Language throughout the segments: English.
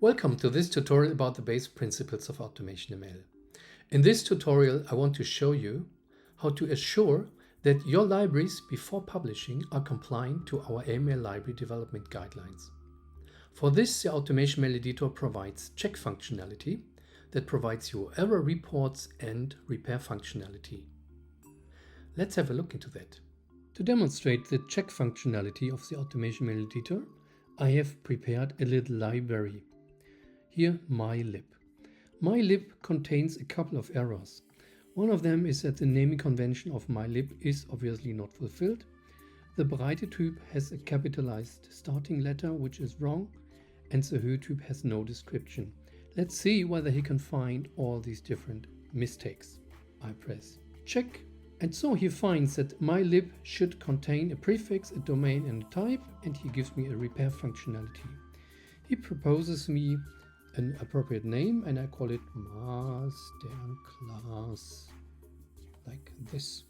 Welcome to this tutorial about the basic principles of AutomationML. In this tutorial, I want to show you how to assure that your libraries before publishing are compliant to our AML library development guidelines. For this, the AutomationML editor provides check functionality that provides you error reports and repair functionality. Let's have a look into that. To demonstrate the check functionality of the AutomationML editor, I have prepared a little library. Here, mylib. Mylib contains a couple of errors. One of them is that the naming convention of mylib is obviously not fulfilled. The Breite-type has a capitalized starting letter, which is wrong, and the Höhe-type has no description. Let's see whether he can find all these different mistakes. I press check, and so he finds that mylib should contain a prefix, a domain, and a type, and he gives me a repair functionality. He proposes me an appropriate name, and I call it masterclass, like this.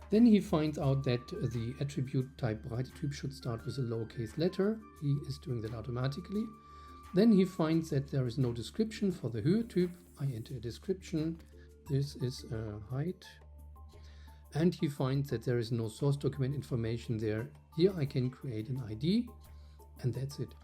Then he finds out that the attribute type Breite-type should start with a lowercase letter. He is doing that automatically. Then he finds that there is no description for the Höhe-type. I enter a description. This is a height. And he finds that there is no source document information there. Here I can create an ID, and that's it.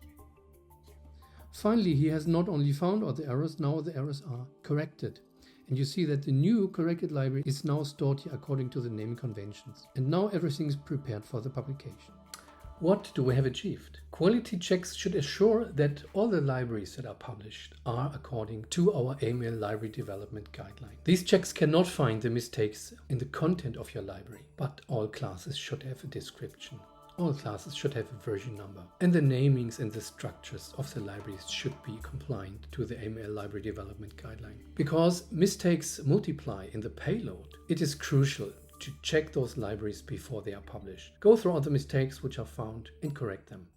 Finally, he has not only found all the errors, now the errors are corrected. And you see that the new corrected library is now stored here according to the naming conventions. And now everything is prepared for the publication. What do we have achieved? Quality checks should assure that all the libraries that are published are according to our AML library development guideline. These checks cannot find the mistakes in the content of your library, but all classes should have a description. All classes should have a version number, and the namings and the structures of the libraries should be compliant to the AML library development guideline. Because mistakes multiply in the payload, it is crucial to check those libraries before they are published. Go through all the mistakes which are found and correct them.